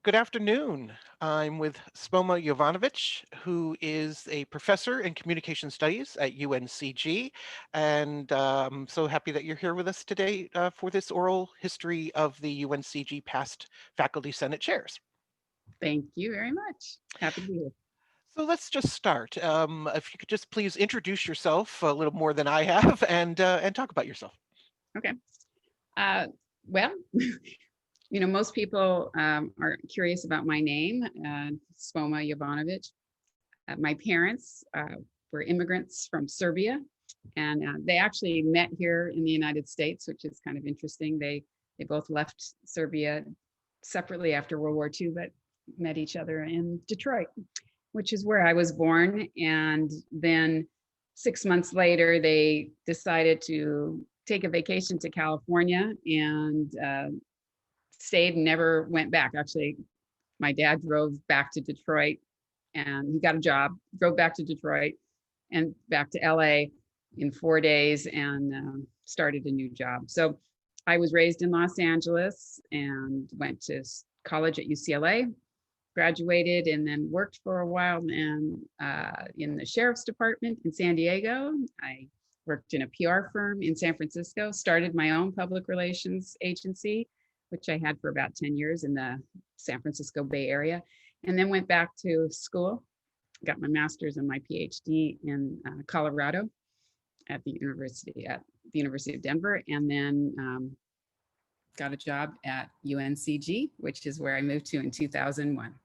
Good afternoon. I'm with Spoma Jovanovic, who is a professor in communication studies at UNCG. And I'm so happy that you're here with us today for this oral history of the UNCG past faculty senate chairs. Thank you very much. Happy to be here. So let's just start. If you could just please introduce yourself a little more than I have and talk about yourself. Okay. Uh, well, most people are curious about my name, Spoma Jovanovic. My parents were immigrants from Serbia, and they actually met here in the United States, which is kind of interesting. They both left Serbia separately after World War II, but met each other in Detroit, which is where I was born. And then 6 months later, they decided to take a vacation to California and stayed and never went back. Actually, my dad drove back to Detroit and he got a job, drove back to Detroit and back to LA in 4 days and started a new job. So I was raised in Los Angeles and went to college at UCLA, graduated, and then worked for a while and in the sheriff's department in San Diego. I worked in a PR firm in San Francisco, started my own public relations agency, which I had for about 10 years in the San Francisco Bay Area, and then went back to school, got my master's and my Ph.D. in Colorado at the University of Denver, and then got a job at UNCG, which is where I moved to in 2001.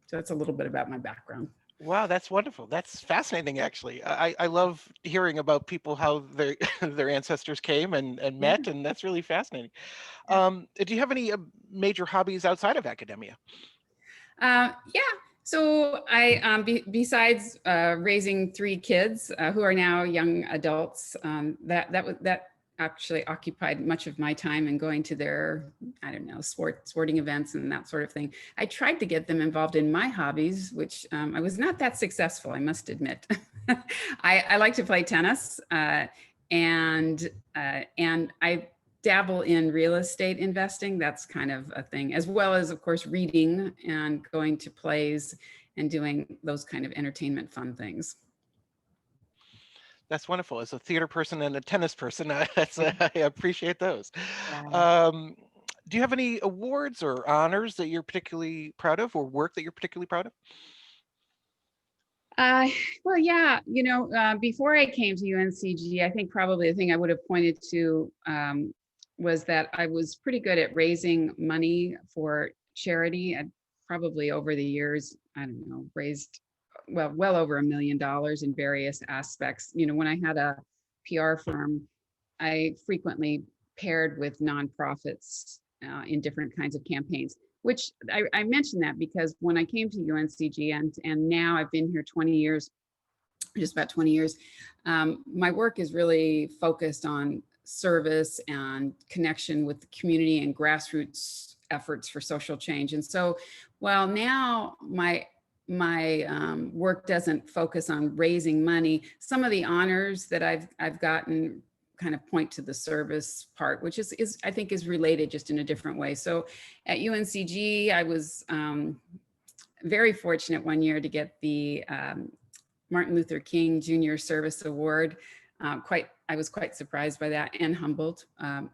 So that's a little bit about my background. Wow, that's wonderful. That's fascinating, actually. I love hearing about people, how their their ancestors came and Yeah. met, and that's really fascinating. Yeah. Do you have any major hobbies outside of academia? Yeah. So besides raising three kids who are now young adults, that actually occupied much of my time in going to their, I don't know, sporting events and that sort of thing. I tried to get them involved in my hobbies, which I was not that successful, I must admit. I like to play tennis, and I dabble in real estate investing. That's kind of a thing, as well as, of course, reading and going to plays and doing those kind of entertainment fun things. That's wonderful. As a theater person and a tennis person, I appreciate those. Yeah. Um, do you have any awards or honors that you're particularly proud of, or work that you're particularly proud of? Uh, well, yeah, before I came to UNCG, I think probably the thing I would have pointed to was that I was pretty good at raising money for charity. I probably over the years, I don't know, raised well over $1 million in various aspects. When I had a PR firm, I frequently paired with nonprofits in different kinds of campaigns, which I mentioned that because when I came to UNCG and now I've been here 20 years, just about 20 years, my work is really focused on service and connection with the community and grassroots efforts for social change. And so while now my work doesn't focus on raising money, some of the honors that I've gotten kind of point to the service part, which is I think is related just in a different way. So at UNCG, I was very fortunate one year to get the Martin Luther King Jr. Service Award. I was quite surprised by that and humbled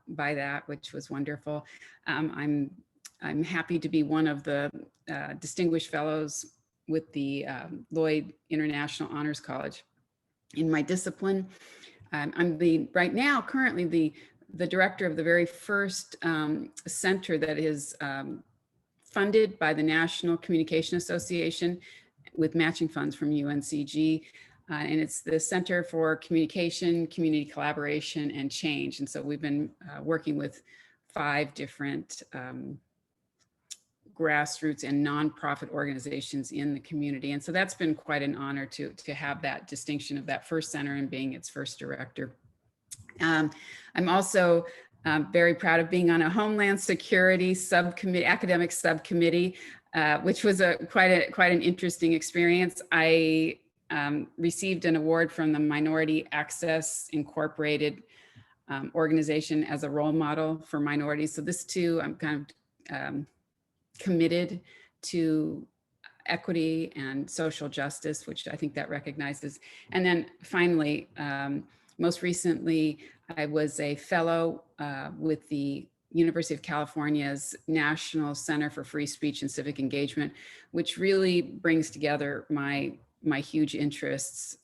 by that, which was wonderful. I'm happy to be one of the distinguished fellows with the Lloyd International Honors College in my discipline. I'm right now currently the director of the very first center that is funded by the National Communication Association with matching funds from UNCG. And it's the Center for Communication, Community Collaboration, and Change. And so we've been working with 5 different grassroots and nonprofit organizations in the community. And so that's been quite an honor to have that distinction of that first center and being its first director. I'm also very proud of being on a Homeland Security subcommittee, academic subcommittee, which was quite an interesting experience. I received an award from the Minority Access Incorporated organization as a role model for minorities. So this too, I'm kind of committed to equity and social justice, which I think that recognizes. And then finally, most recently, I was a fellow with the University of California's National Center for Free Speech and Civic Engagement, which really brings together my huge interests,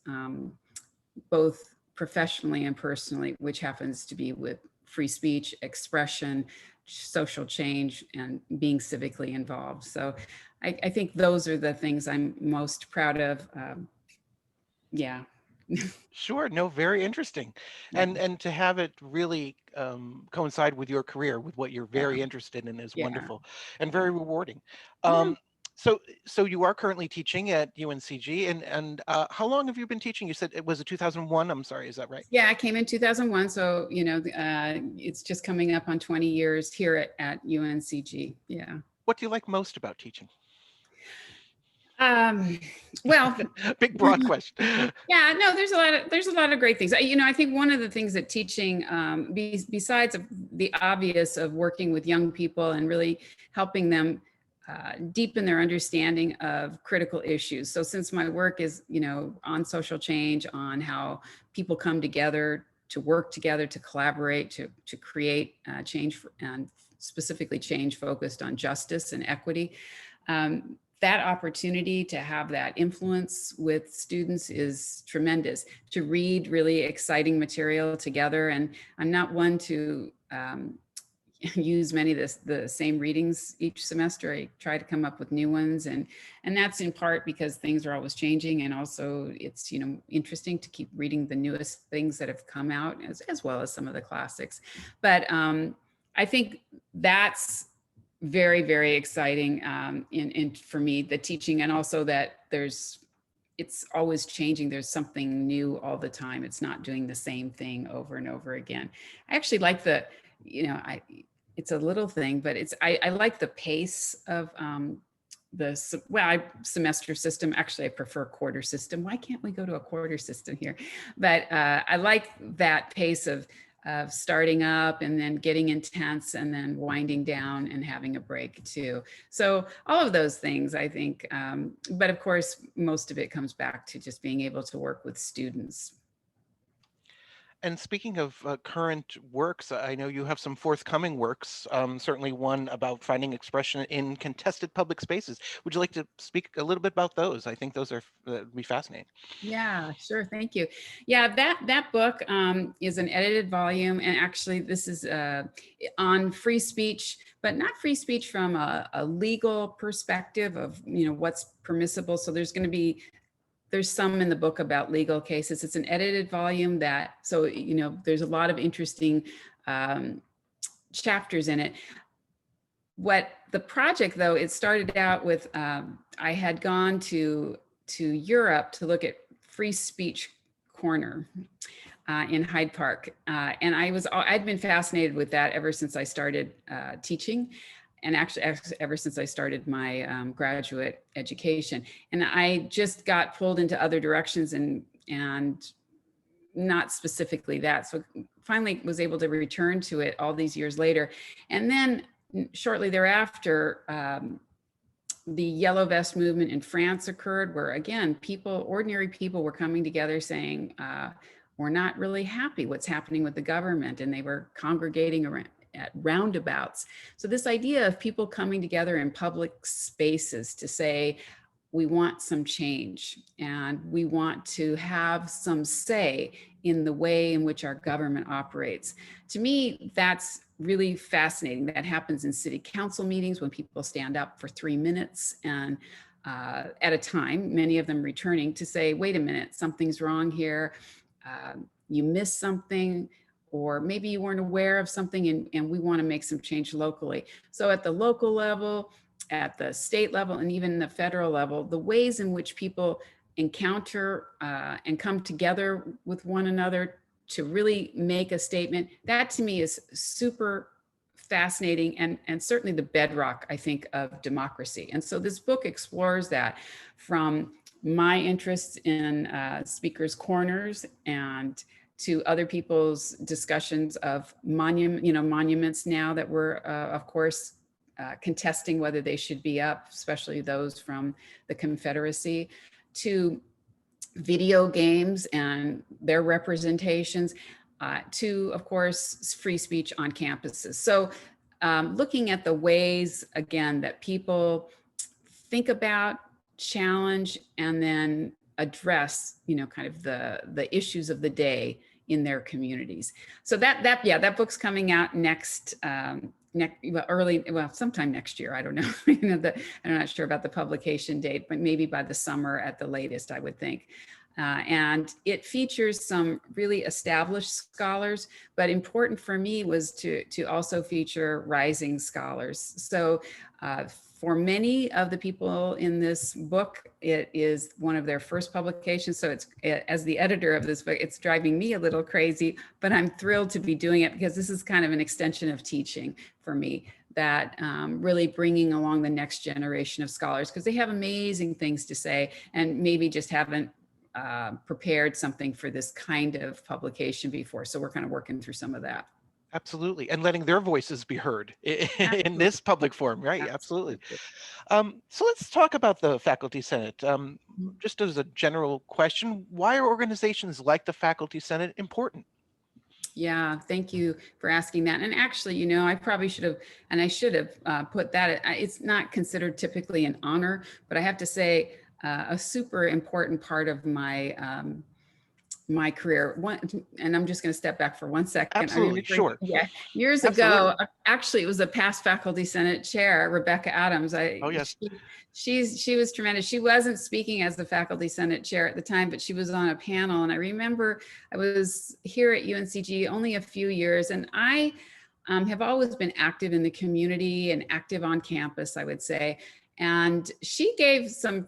both professionally and personally, which happens to be with free speech, expression, social change, and being civically involved. So I think those are the things I'm most proud of. Yeah. Sure, no, very interesting. Yeah. And to have it really coincide with your career, with what you're Yeah. very interested in is Yeah. wonderful and Yeah. very rewarding. Yeah. Um, so you are currently teaching at UNCG, and how long have you been teaching? You said it was a 2001. I'm sorry, is that right? Yeah, I came in 2001. So, it's just coming up on 20 years here at UNCG. Yeah. What do you like most about teaching? Um, well, Big broad question. yeah, no, there's a lot of great things. I think one of the things that teaching, besides of the obvious of working with young people and really helping them deepen their understanding of critical issues. So since my work is, on social change, on how people come together to work together, to collaborate, to create change, and specifically change focused on justice and equity. That opportunity to have that influence with students is tremendous. To read really exciting material together, and I'm not one to use many of the same readings each semester. I try to come up with new ones, and that's in part because things are always changing, and also it's interesting to keep reading the newest things that have come out, as well as some of the classics. But I think that's very, very exciting in for me, the teaching, and also that it's always changing. There's something new all the time. It's not doing the same thing over and over again. I actually like it's a little thing, but I like the pace of semester system. Actually, I prefer quarter system. Why can't we go to a quarter system here? But I like that pace of starting up and then getting intense and then winding down and having a break too. So all of those things, I think. But of course, most of it comes back to just being able to work with students. And speaking of current works, I know you have some forthcoming works, certainly one about finding expression in contested public spaces. Would you like to speak a little bit about those? I think those are would be fascinating. Yeah, sure. Thank you. Yeah, that book is an edited volume, and actually, this is on free speech, but not free speech from a legal perspective of what's permissible. So there's some in the book about legal cases. It's an edited volume there's a lot of interesting chapters in it. What the project, though, it started out with I had gone to Europe to look at Free Speech Corner in Hyde Park, and I'd been fascinated with that ever since I started teaching, and actually ever since I started my graduate education. And I just got pulled into other directions and not specifically that. So finally was able to return to it all these years later. And then shortly thereafter, the Yellow Vest movement in France occurred, where again, ordinary people were coming together saying, we're not really happy what's happening with the government. And they were congregating around at roundabouts. So this idea of people coming together in public spaces to say, we want some change and we want to have some say in the way in which our government operates. To me, that's really fascinating. That happens in city council meetings when people stand up for 3 minutes and at a time, many of them returning to say, wait a minute, something's wrong here. You missed something, or maybe you weren't aware of something, and we want to make some change locally. So at the local level, at the state level, and even the federal level, the ways in which people encounter and come together with one another to really make a statement, that to me is super fascinating and certainly the bedrock, I think, of democracy. And so this book explores that from my interests in speakers' corners and to other people's discussions of monuments now that we're, of course, contesting whether they should be up, especially those from the Confederacy, to video games and their representations, to, of course, free speech on campuses. So looking at the ways, again, that people think about, challenge, and then address, kind of the issues of the day in their communities. So that book's coming out sometime next year. I don't know. I'm not sure about the publication date, but maybe by the summer at the latest, I would think. And it features some really established scholars, but important for me was to also feature rising scholars. So for many of the people in this book, it is one of their first publications. So as the editor of this book, it's driving me a little crazy, but I'm thrilled to be doing it because this is kind of an extension of teaching for me, that really bringing along the next generation of scholars, because they have amazing things to say and maybe just haven't prepared something for this kind of publication before. So we're kind of working through some of that. Absolutely. And letting their voices be heard in Absolutely. this public forum, right? Absolutely. Absolutely. So let's talk about the Faculty Senate. Mhm. Just as a general question, why are organizations like the Faculty Senate important? Yeah, thank you for asking that. And actually, I probably should have, and I should have put that, it's not considered typically an honor, but I have to say a super important part of my career. And I'm just going to step back for 1 second. I Absolutely. remember, Sure. yeah, years Absolutely. ago, actually, it was a past Faculty Senate chair, Rebecca Adams. Oh, yes. She was tremendous. She wasn't speaking as the Faculty Senate chair at the time, but she was on a panel. And I remember I was here at UNCG only a few years, and I have always been active in the community and active on campus, I would say. And she gave some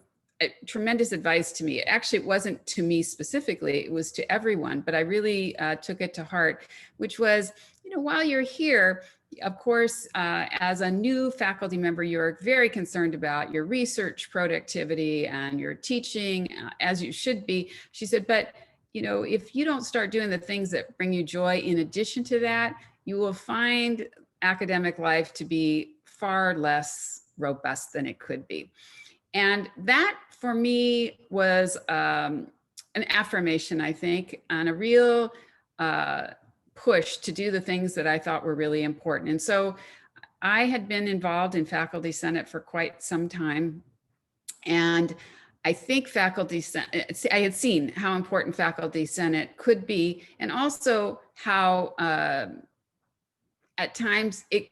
tremendous advice to me. Actually, it wasn't to me specifically, it was to everyone, but I really took it to heart, which was, while you're here, of course, as a new faculty member, you're very concerned about your research productivity and your teaching, as you should be. She said, but if you don't start doing the things that bring you joy in addition to that, you will find academic life to be far less robust than it could be. And that for me was an affirmation, I think, and a real push to do the things that I thought were really important. And so I had been involved in Faculty Senate for quite some time. And I think Faculty Senate, I had seen how important Faculty Senate could be, and also how at times it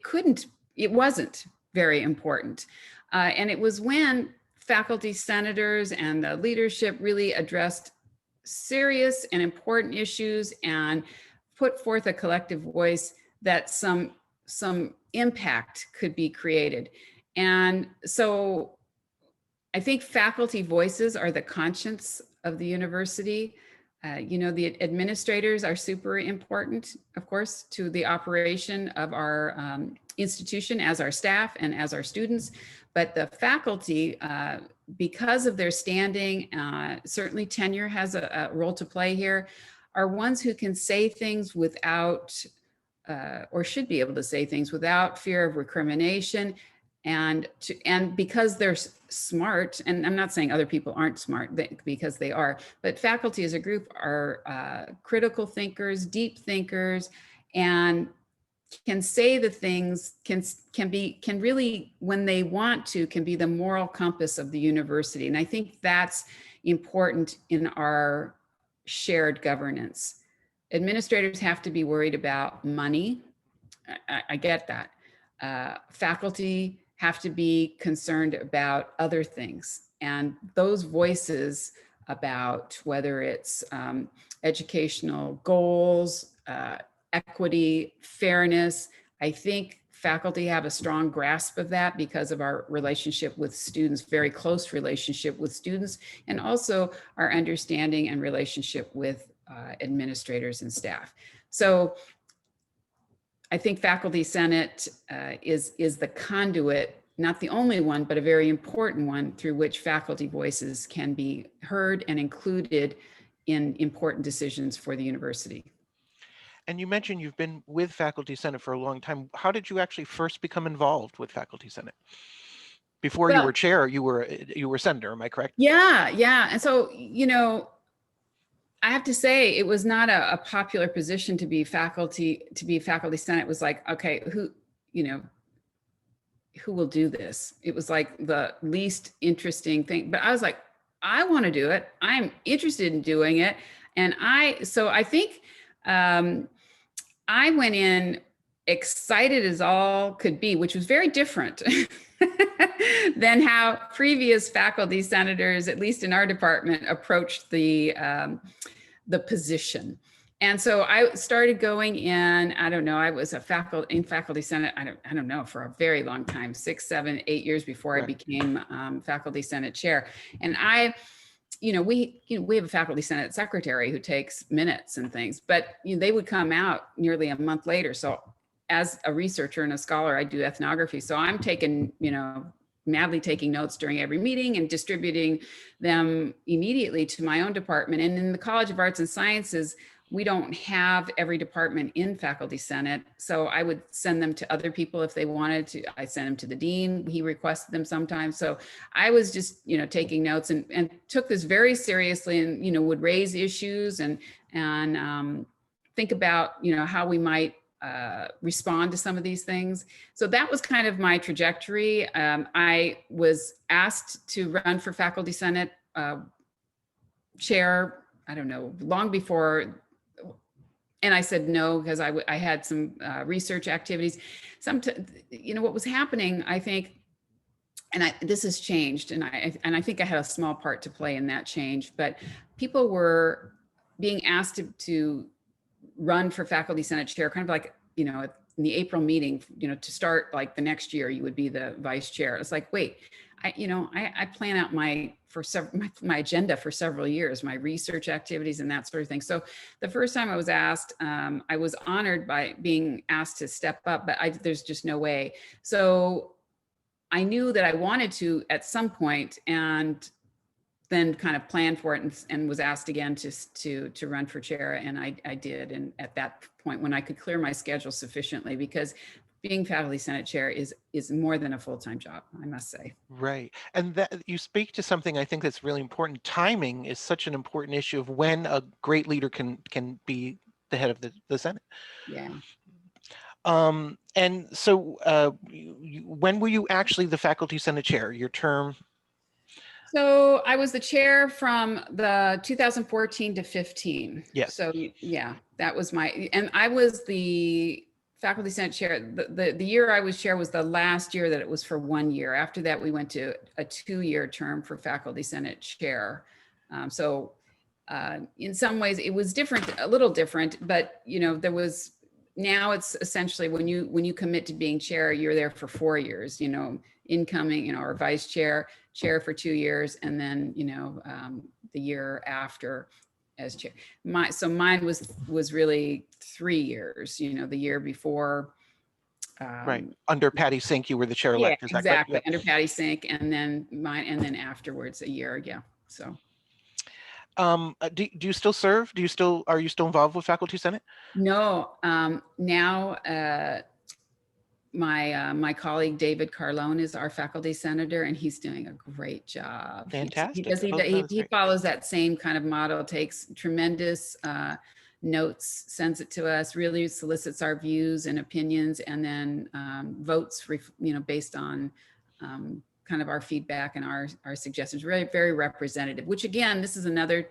wasn't very important. And it was when faculty senators and the leadership really addressed serious and important issues and put forth a collective voice that some impact could be created. And so I think faculty voices are the conscience of the university. The administrators are super important, of course, to the operation of our institution as our staff and as our students. But the faculty, because of their standing, certainly tenure has a role to play here, are ones who can say things without, or should be able to say things without fear of recrimination. And because they're smart, and I'm not saying other people aren't smart, because they are, but faculty as a group are critical thinkers, deep thinkers, and can say the things, can really, when they want to, can be the moral compass of the university. And I think that's important in our shared governance. Administrators have to be worried about money. I get that. Faculty have to be concerned about other things. And those voices about whether it's educational goals, equity, fairness, I think faculty have a strong grasp of that because of our relationship with students, very close relationship with students, and also our understanding and relationship with administrators and staff. So I think Faculty Senate is the conduit, not the only one, but a very important one through which faculty voices can be heard and included in important decisions for the university. And you mentioned you've been with Faculty Senate for a long time. How did you actually first become involved with Faculty Senate? Before you Well, were chair, you were senator, am I correct? yeah, yeah. And so, I have to say it was not a popular position to be faculty senate. It was like, okay, you know, who will do this? It was like the least interesting thing. But I was like, I want to do it. I'm interested in doing it. And so I think um, I went in excited as all could be, which was very different than how previous faculty senators, at least in our department, approached the position. And so I started going in, I don't know, I was in faculty senate, I don't know, for a very long time, 6, 7, 8 years before I Right. became faculty senate chair. And we have a faculty senate secretary who takes minutes and things, but they would come out nearly a month later. So as a researcher and a scholar, I do ethnography. So I'm taking, madly taking notes during every meeting and distributing them immediately to my own department. And in the College of Arts and Sciences, we don't have every department in faculty senate. So I would send them to other people if they wanted to. I sent them to the dean. He requested them sometimes. So I was just, taking notes and took this very seriously, and, would raise issues and think about, how we might respond to some of these things. So that was kind of my trajectory. I was asked to run for faculty senate chair, I don't know, long before. And I said no, because I had some research activities. What was happening, I think, and this has changed, and I think I had a small part to play in that change, but people were being asked to run for faculty senate chair, kind of like, in the April meeting, to start like the next year, you would be the vice chair. It's like, wait, I plan out my agenda for several years, my research activities and that sort of thing. So the first time I was asked, I was honored by being asked to step up, but there's just no way. So I knew that I wanted to at some point, and then kind of planned for it, and was asked again to run for chair, and I did. And at that point, when I could clear my schedule sufficiently, because being faculty senate chair is more than a full-time job, I must say. Right. And that you speak to something I think that's really important. Timing is such an important issue of when a great leader can be the head of the Senate. Yeah. And so when were you actually the Faculty Senate chair? Your term? So I was the chair from the 2014 to 15. Yes. So yeah, that was and I was the faculty senate chair. The year I was chair was the last year that it was for 1 year. After that, we went to a 2-year term for faculty senate chair. In some ways it was different, a little different, but there was, now it's essentially when you commit to being chair, you're there for 4 years, incoming, or vice chair for 2 years, and then the year after as chair. Mine was really 3 years, the year before. Right. Under Patty Sink, you were the chair Yeah, elect. Is that correct? exactly. Under Patty Sink, and then mine, and then afterwards a year. Yeah. So Do you still serve? Are you still involved with Faculty Senate? no, now my colleague David Carlone is our faculty senator, and he's doing a great job. Fantastic. Oh, that's He great. follows that same kind of model, takes tremendous notes, sends it to us, really solicits our views and opinions, and then votes, based on kind of our feedback and our suggestions. Really very representative. Which again, this is another.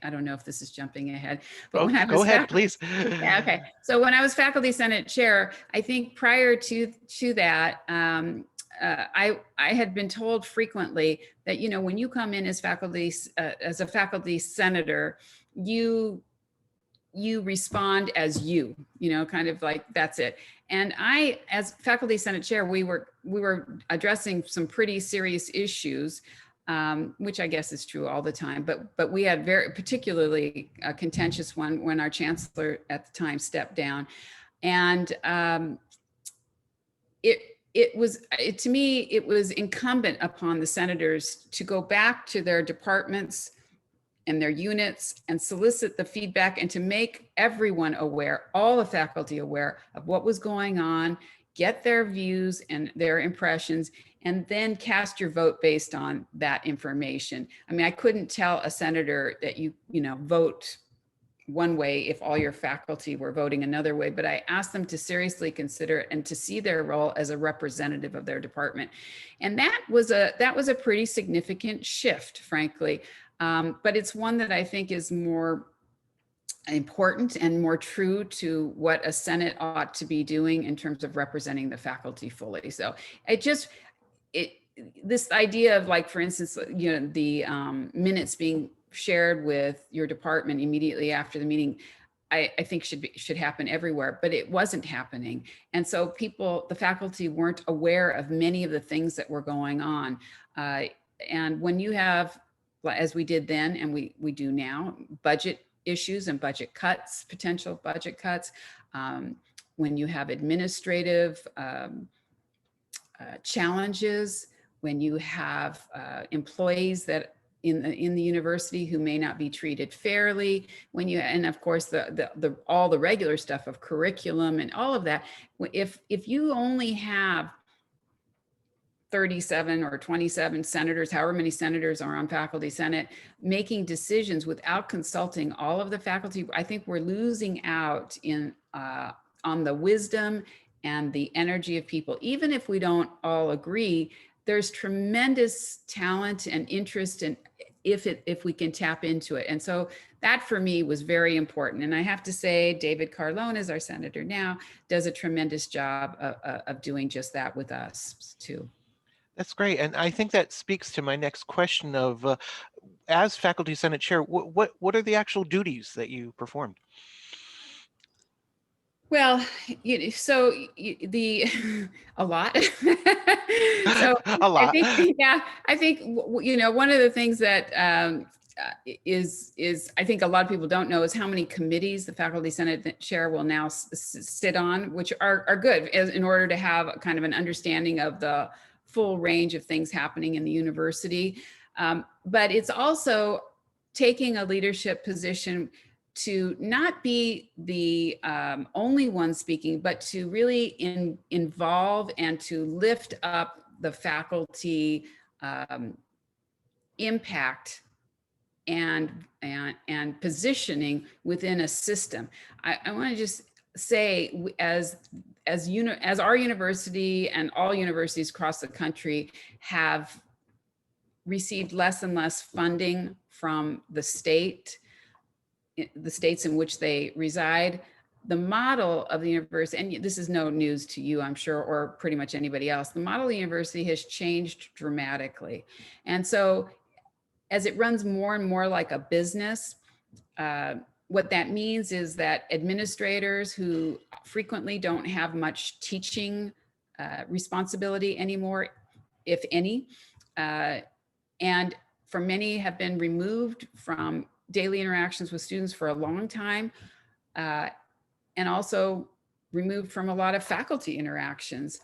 I don't know if this is jumping ahead, but Oh, when I go was ahead, please. yeah, okay. So when I was faculty senate chair, I think prior to that, I had been told frequently that when you come in as as a faculty senator, you respond as kind of like that's it. And I, as faculty senate chair, we were addressing some pretty serious issues. Which I guess is true all the time, but we had very particularly a contentious one when our chancellor at the time stepped down, and to me it was incumbent upon the senators to go back to their departments and their units and solicit the feedback and to make everyone aware, all the faculty aware of what was going on, get their views and their impressions, and then cast your vote based on that information. I mean, I couldn't tell a senator that you vote one way if all your faculty were voting another way, but I asked them to seriously consider it and to see their role as a representative of their department. And that was a pretty significant shift, frankly. But it's one that I think is more important and more true to what a Senate ought to be doing in terms of representing the faculty fully. So this idea of, like, for instance, the minutes being shared with your department immediately after the meeting, I think should happen everywhere, but it wasn't happening. And so the faculty weren't aware of many of the things that were going on. And when you have, as we did then, and we do now, budget issues and budget cuts, potential budget cuts, when you have administrative challenges, when you have employees that in the university who may not be treated fairly, and of course all the regular stuff of curriculum and all of that. If you only have 37 or 27 senators, however many senators are on faculty senate, making decisions without consulting all of the faculty, I think we're losing out on the wisdom and the energy of people. Even if we don't all agree, there's tremendous talent and interest in if we can tap into it. And so that for me was very important. And I have to say, David Carlone, is our senator now, does a tremendous job of doing just that with us too. That's great. And I think that speaks to my next question of, as faculty senate chair, what are the actual duties that you performed? Well, so a lot. So A lot. I think one of the things that is I think a lot of people don't know is how many committees the faculty senate chair will now sit on, which are good in order to have kind of an understanding of the full range of things happening in the university. But it's also taking a leadership position to not be the only one speaking, but to really involve and to lift up the faculty impact and positioning within a system. I want to just say, as our university and all universities across the country have received less and less funding from the states in which they reside, the model of the university, and this is no news to you, I'm sure, or pretty much anybody else, the model of the university has changed dramatically. And so as it runs more and more like a business, what that means is that administrators who frequently don't have much teaching responsibility anymore, if any, and for many have been removed from daily interactions with students for a long time, and also removed from a lot of faculty interactions.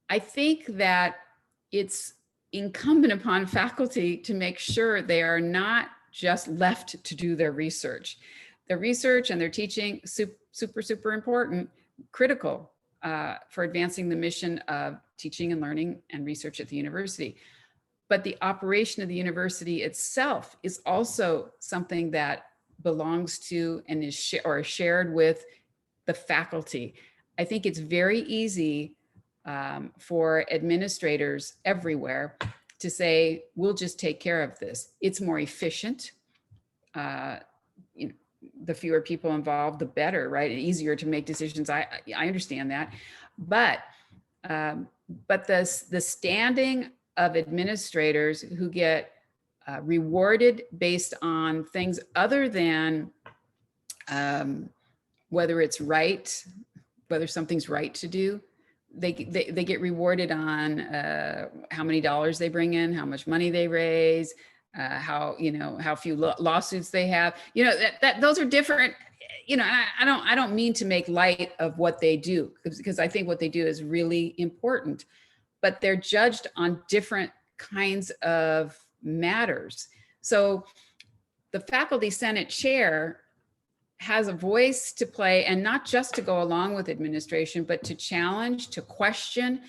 I think that it's incumbent upon faculty to make sure they are not just left to do their research. Their research and their teaching, super important, critical for advancing the mission of teaching and learning and research at the university. But the operation of the university itself is also something that belongs to and is shared with the faculty. I think it's very easy for administrators everywhere to say, we'll just take care of this. It's more efficient. The fewer people involved, the better, right? Easier to make decisions. I understand that. But the standing of administrators who get rewarded based on things other than whether it's right, whether something's right to do, they get rewarded on how many dollars they bring in, how much money they raise, how few lawsuits they have. That those are different. I don't mean to make light of what they do, because I think what they do is really important, but they're judged on different kinds of matters. So the faculty senate chair has a voice to play, and not just to go along with administration, but to challenge, to question,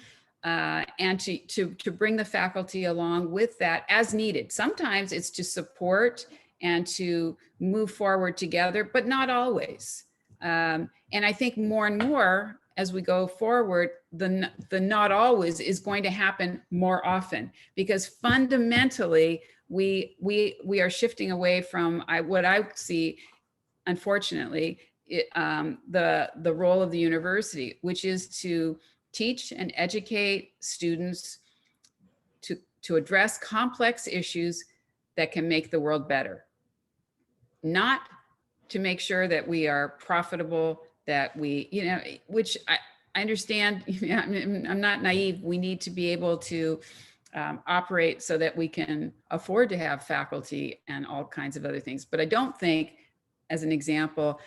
and to bring the faculty along with that as needed. Sometimes it's to support and to move forward together, but not always. And I think more and more as we go forward, the not always is going to happen more often, because fundamentally we are shifting away from what I see, unfortunately, the role of the university, which is to teach and educate students to address complex issues that can make the world better, not to make sure that we are profitable, that we, which I understand. I'm not naive. We need to be able to operate so that we can afford to have faculty and all kinds of other things. But I don't think, as an example,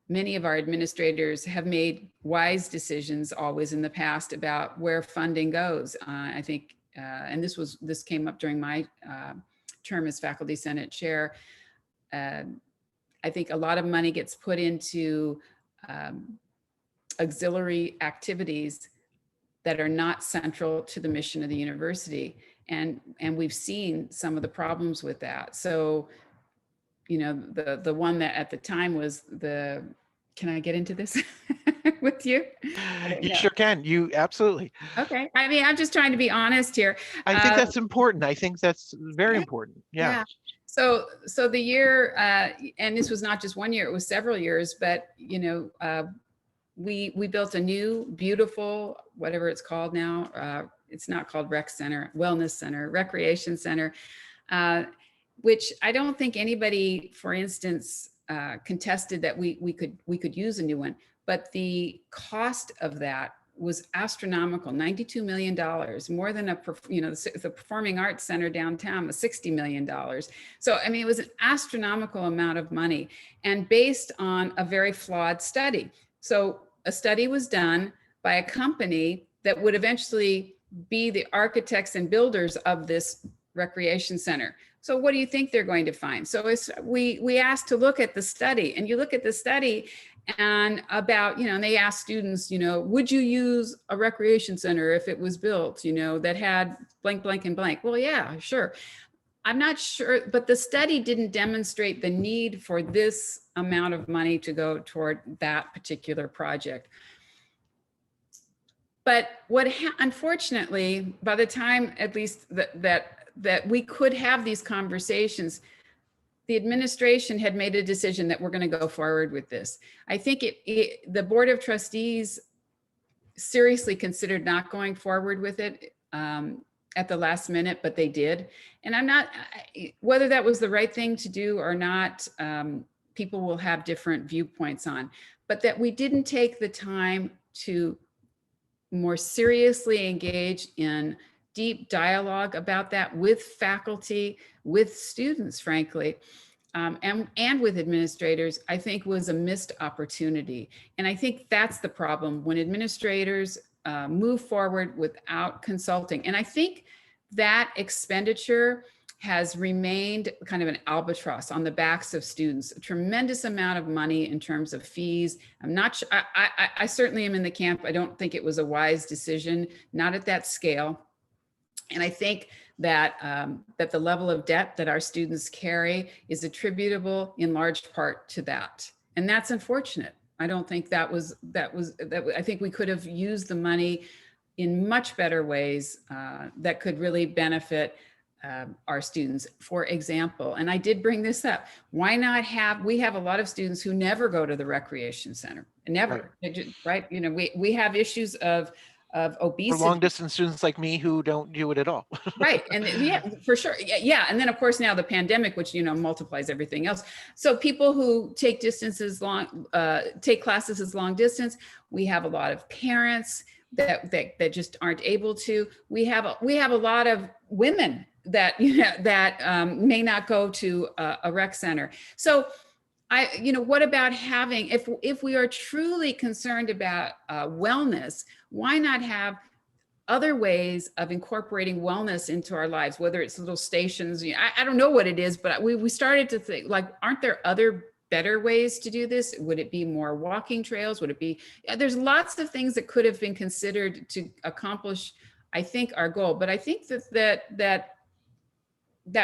many of our administrators have made wise decisions always in the past about where funding goes. I think, and this came up during my term as faculty senate chair. I think a lot of money gets put into auxiliary activities that are not central to the mission of the university. And we've seen some of the problems with that. So, the one that at the time was can I get into this with you? You sure can. You absolutely. Okay. I mean, I'm just trying to be honest here. I think that's important. I think that's very important. Yeah. So the year, and this was not just 1 year, it was several years, but, we built a new, beautiful, whatever it's called now. It's not called rec center, wellness center, recreation center, which I don't think anybody, for instance, contested that we could use a new one, but the cost of that was astronomical, $92 million, more than the Performing Arts Center downtown was $60 million. So, I mean, it was an astronomical amount of money, and based on a very flawed study. So a study was done by a company that would eventually be the architects and builders of this recreation center. So what do you think they're going to find? So we asked to look at the study, and you look at the study and about, and they asked students, would you use a recreation center if it was built, that had blank, blank, and blank? Well, yeah, sure. I'm not sure, but the study didn't demonstrate the need for this amount of money to go toward that particular project. But unfortunately, by the time at least that we could have these conversations, the administration had made a decision that we're going to go forward with this. I think the Board of Trustees seriously considered not going forward with it at the last minute, but they did. And I'm not, whether that was the right thing to do or not, people will have different viewpoints on, but that we didn't take the time to more seriously engage in deep dialogue about that with faculty, with students, frankly, and with administrators, I think was a missed opportunity. And I think that's the problem when administrators move forward without consulting. And I think that expenditure has remained kind of an albatross on the backs of students, a tremendous amount of money in terms of fees. I'm not sure, I certainly am in the camp. I don't think it was a wise decision, not at that scale. And I think that that the level of debt that our students carry is attributable in large part to that. And that's unfortunate. I don't think I think we could have used the money in much better ways that could really benefit our students. For example, and I did bring this up, why not we have a lot of students who never go to the recreation center, never, right? We have issues of obesity. For long distance students like me who don't do it at all. Right. And yeah, for sure. Yeah. And then of course now the pandemic, which, multiplies everything else. So people who take take classes as long distance, we have a lot of parents that just aren't able to. We have a lot of women that, may not go to a rec center. So what about having, if we are truly concerned about wellness, why not have other ways of incorporating wellness into our lives, whether it's little stations. I don't know what it is, but we started to think, like, aren't there other better ways to do this? Would it be more walking trails? Would it be, there's lots of things that could have been considered to accomplish, I think, our goal. But I think that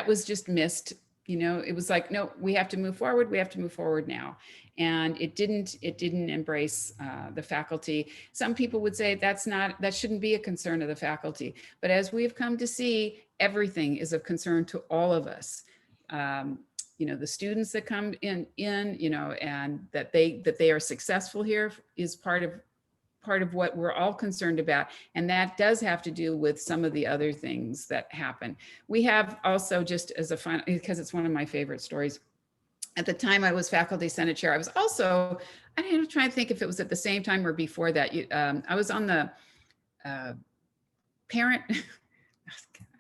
was just missed. It was like, no, we have to move forward, we have to move forward now. And it didn't embrace the faculty. Some people would say that shouldn't be a concern of the faculty, but as we've come to see, everything is of concern to all of us. um, the students that come in, and that they are successful here is part of what we're all concerned about. And that does have to do with some of the other things that happen. We have also, just as a final, because it's one of my favorite stories, at the time I was faculty senate chair, I was also, I'm trying to think if it was at the same time or before that. I was on the uh, parent,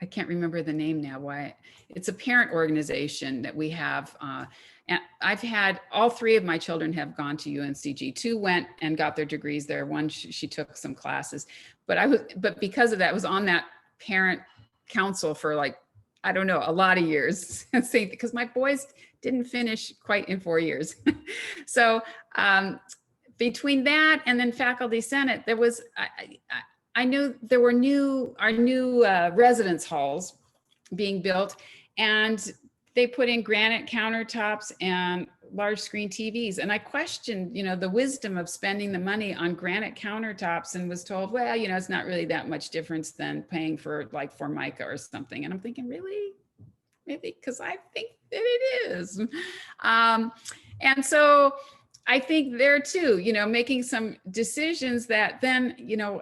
I can't remember the name now. Why? It's a parent organization that we have. And I've had all three of my children have gone to UNCG. Two went and got their degrees there. One, she took some classes, but because of that, I was on that parent council for, like, I don't know, a lot of years. Because my boys didn't finish quite in 4 years. So between that and then faculty senate, there was, I knew there were our new residence halls being built, and they put in granite countertops and large screen TVs. And I questioned, the wisdom of spending the money on granite countertops, and was told, well, it's not really that much difference than paying for, like, Formica or something. And I'm thinking, really? Maybe, because I think that it is. And so I think there too, making some decisions that then,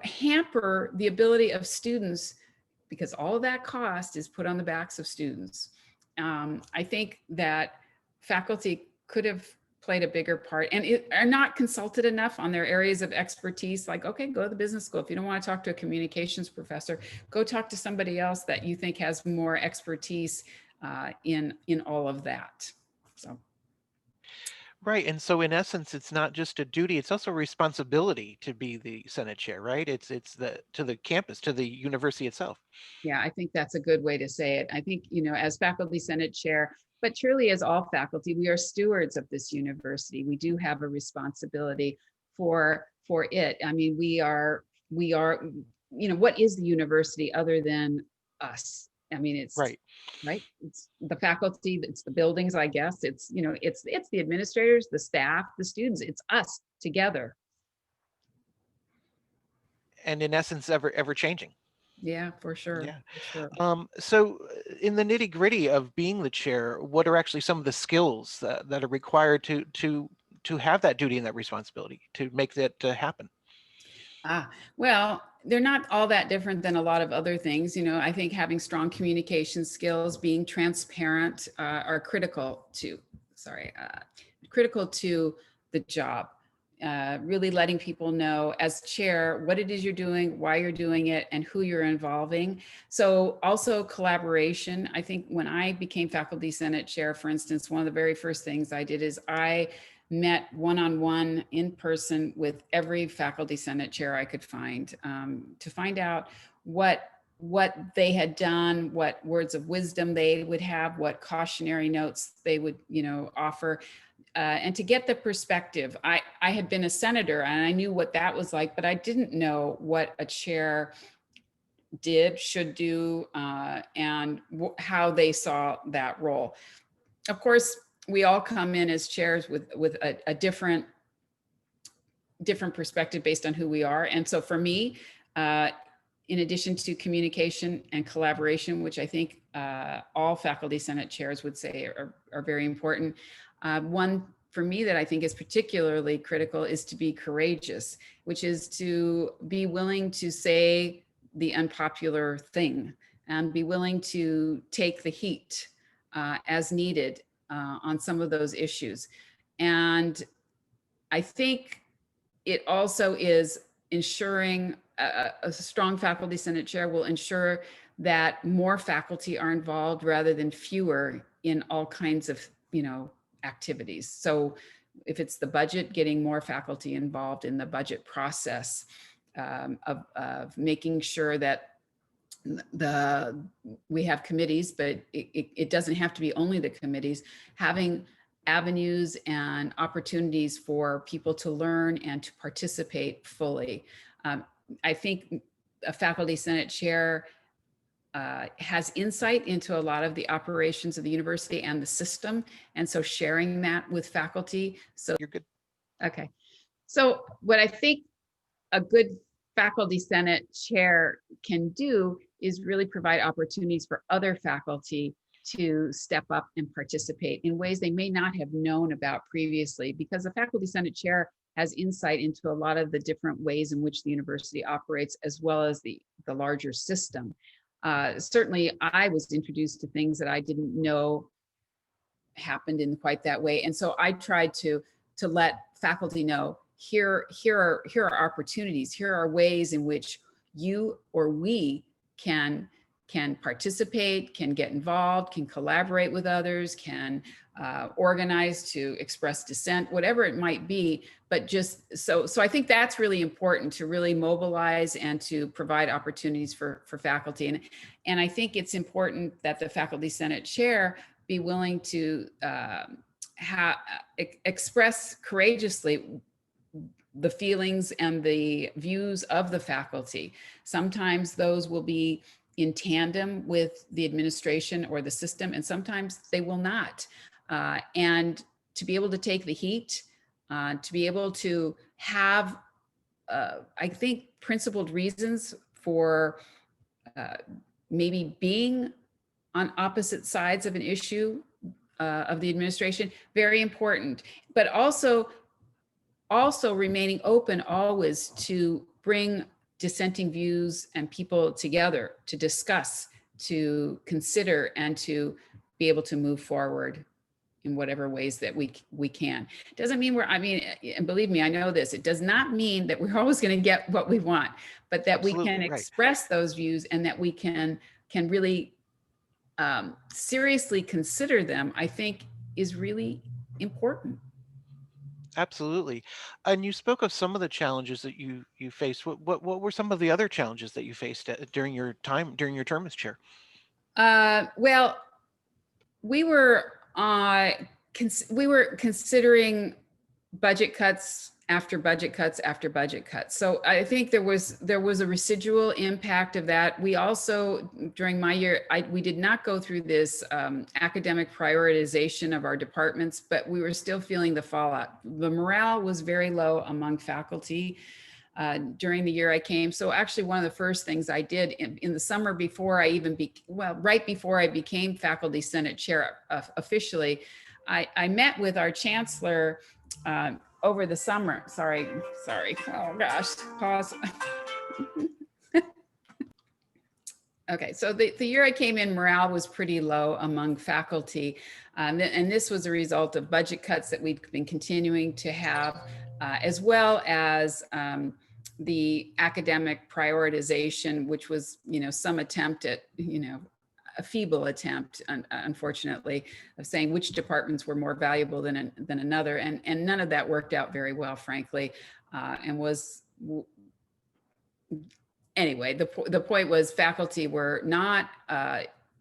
hamper the ability of students, because all of that cost is put on the backs of students. I think that faculty could have played a bigger part, and are not consulted enough on their areas of expertise. Like, okay, go to the business school. If you don't want to talk to a communications professor, go talk to somebody else that you think has more expertise in all of that. So. Right. And so in essence, it's not just a duty, it's also a responsibility to be the Senate chair, right? It's the to the campus, to the university itself. Yeah, I think that's a good way to say it. I think, as faculty senate chair, but truly as all faculty, we are stewards of this university. We do have a responsibility for it. I mean, we are, what is the university other than us? I mean, it's Right. right. It's the faculty, it's the buildings, I guess. It's, it's the administrators, the staff, the students, it's us together. And in essence, ever changing. Yeah, for sure. Yeah. For sure. So in the nitty gritty of being the chair, what are actually some of the skills that are required to have that duty and that responsibility to make that happen? Well, they're not all that different than a lot of other things. I think having strong communication skills, being transparent, are critical to the job. Really letting people know as chair what it is you're doing, why you're doing it, and who you're involving. So also collaboration. I think when I became faculty senate chair, for instance, one of the very first things I did is I met one-on-one in person with every faculty senate chair I could find, to find out what they had done, what words of wisdom they would have, what cautionary notes they would, offer, and to get the perspective. I had been a senator and I knew what that was like, but I didn't know what a chair should do, and how they saw that role. Of course, we all come in as chairs with a different perspective based on who we are. And so for me, in addition to communication and collaboration, which I think all faculty senate chairs would say are very important, one for me that I think is particularly critical is to be courageous, which is to be willing to say the unpopular thing and be willing to take the heat as needed on some of those issues. And I think it also is ensuring a strong faculty senate chair will ensure that more faculty are involved rather than fewer in all kinds of, activities. So if it's the budget, getting more faculty involved in the budget process. of making sure that we have committees, but it doesn't have to be only the committees, having avenues and opportunities for people to learn and to participate fully. I think a faculty senate chair has insight into a lot of the operations of the university and the system. And so sharing that with faculty. So You're good. okay. So what I think a good faculty senate chair can do is really provide opportunities for other faculty to step up and participate in ways they may not have known about previously, because the faculty senate chair has insight into a lot of the different ways in which the university operates, as well as the larger system. Certainly, I was introduced to things that I didn't know happened in quite that way, and so I tried to let faculty know, here are opportunities, here are ways in which you or we can participate, can get involved, can collaborate with others, can organize to express dissent, whatever it might be. But just so I think that's really important, to really mobilize and to provide opportunities for faculty. And I think it's important that the faculty senate chair be willing to express courageously the feelings and the views of the faculty. Sometimes those will be in tandem with the administration or the system, and sometimes they will not. And to be able to take the heat, to be able to have, I think, principled reasons for maybe being on opposite sides of an issue of the administration, very important. But also remaining open always to bring dissenting views and people together to discuss, to consider, and to be able to move forward in whatever ways that we can. It doesn't mean and believe me, I know this, it does not mean that we're always going to get what we want, but that we can Absolutely right. express those views, and that we can really seriously consider them, I think is really important. Absolutely. And you spoke of some of the challenges that you faced. What were some of the other challenges that you faced during your term as chair? Well, we were we were considering budget cuts after budget cuts after budget cuts. So I think there was a residual impact of that. We also, during my year, we did not go through this academic prioritization of our departments, but we were still feeling the fallout. The morale was very low among faculty during the year I came. So actually, one of the first things I did in the summer before I even right before I became faculty senate chair officially, I met with our chancellor over the summer. Sorry. Oh gosh, pause. Okay, so the year I came in, morale was pretty low among faculty. And this was a result of budget cuts that we've been continuing to have, as well as the academic prioritization, which was, some attempt at, a feeble attempt, unfortunately, of saying which departments were more valuable than another. And none of that worked out very well, frankly, and was, anyway, the point was faculty were not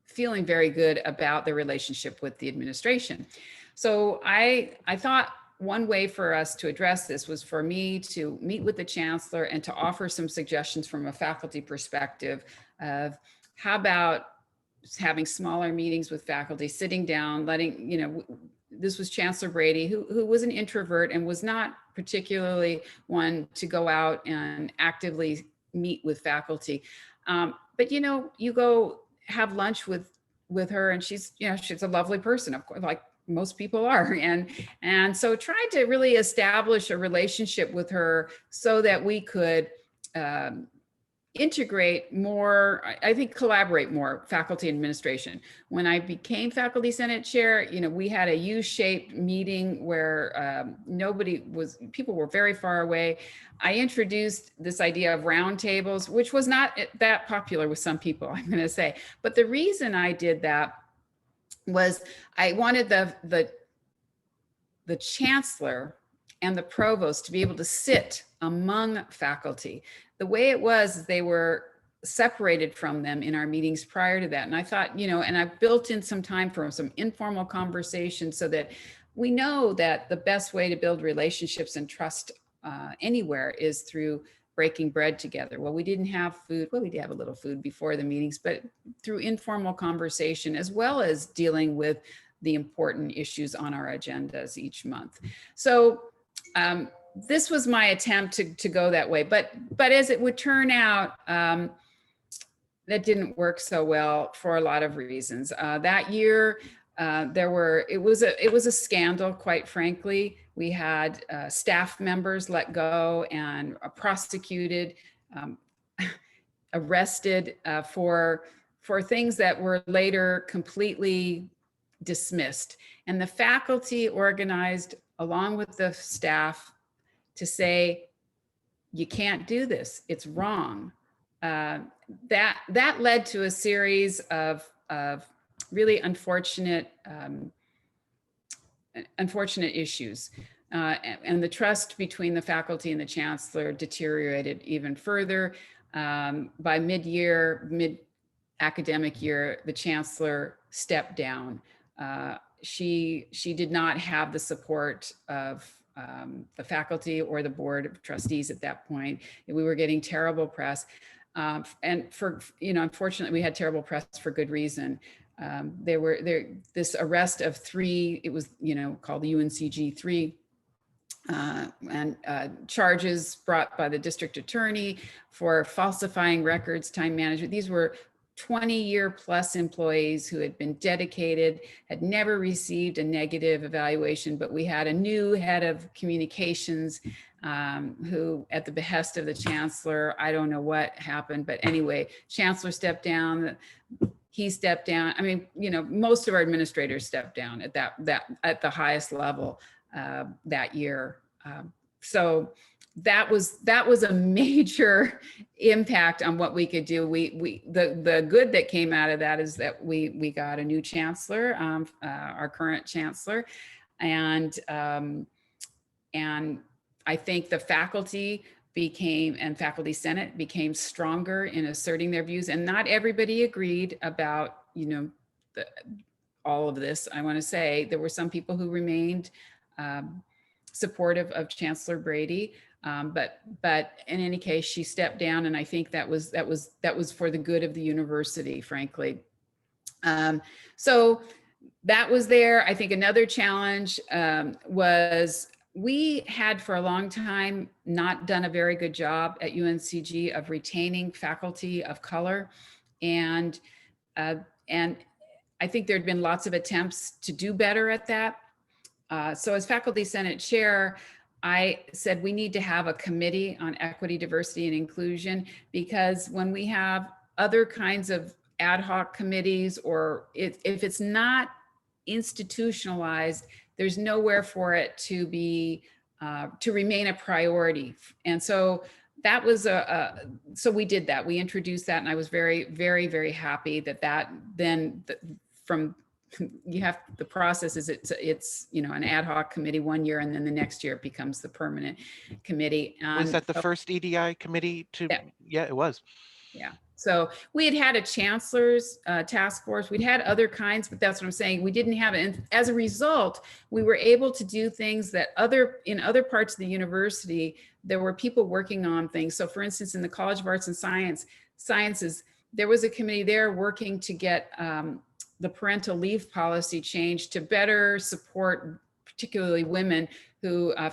feeling very good about their relationship with the administration. So I thought one way for us to address this was for me to meet with the chancellor and to offer some suggestions from a faculty perspective of how about having smaller meetings with faculty, sitting down, letting, this was Chancellor Brady, who was an introvert and was not particularly one to go out and actively meet with faculty. But, you go have lunch with her, and she's a lovely person, of course, like most people are. And so tried to really establish a relationship with her so that we could integrate more, I think collaborate more, faculty administration. When I became faculty senate chair, we had a U-shaped meeting where people were very far away. I introduced this idea of roundtables, which was not that popular with some people, I'm going to say. But the reason I did that was I wanted the chancellor and the provost to be able to sit among faculty. the way it was, they were separated from them in our meetings prior to that. And I thought, and I built in some time for some informal conversation so that we know that the best way to build relationships and trust anywhere is through breaking bread together. Well, we didn't have food. Well, we did have a little food before the meetings, but through informal conversation, as well as dealing with the important issues on our agendas each month. So this was my attempt to go that way. But as it would turn out, that didn't work so well for a lot of reasons. That year, it was a scandal, quite frankly. We had staff members let go and prosecuted, arrested for things that were later completely dismissed. And the faculty organized along with the staff to say, you can't do this, it's wrong. That led to a series of really unfortunate issues. And the trust between the faculty and the chancellor deteriorated even further. By mid-academic year, the chancellor stepped down. She did not have the support of the faculty or the board of trustees at that point. We were getting terrible press. And unfortunately, we had terrible press for good reason. This arrest of 3, it was, called the UNCG 3, and charges brought by the district attorney for falsifying records, time management. These were 20-year plus employees who had been dedicated, had never received a negative evaluation, but we had a new head of communications who, at the behest of the chancellor, I don't know what happened, but anyway, chancellor stepped down, he stepped down. I mean, most of our administrators stepped down at at the highest level that year. So that was a major impact on what we could do. The good that came out of that is that we got a new chancellor, our current chancellor, and I think the faculty and faculty senate became stronger in asserting their views. And not everybody agreed about all of this. I want to say there were some people who remained supportive of Chancellor Brady. But in any case, she stepped down, and I think that was for the good of the university, frankly. So that was there. I think another challenge was we had for a long time not done a very good job at UNCG of retaining faculty of color, and I think there'd been lots of attempts to do better at that. So as faculty senate chair, I said we need to have a committee on equity, diversity, and inclusion, because when we have other kinds of ad hoc committees, or if it's not institutionalized, there's nowhere for it to be to remain a priority. And so that was so we did that. We introduced that, and I was very, very, very happy that then from the process is it's an ad hoc committee one year, and then the next year it becomes the permanent committee. Was that the first EDI committee to? Yeah, it was. Yeah. So we had a chancellor's task force. We'd had other kinds, but that's what I'm saying. We didn't have it. And as a result, we were able to do things that in other parts of the university, there were people working on things. So for instance, in the College of Arts and Sciences, there was a committee there working to get the parental leave policy changed to better support particularly women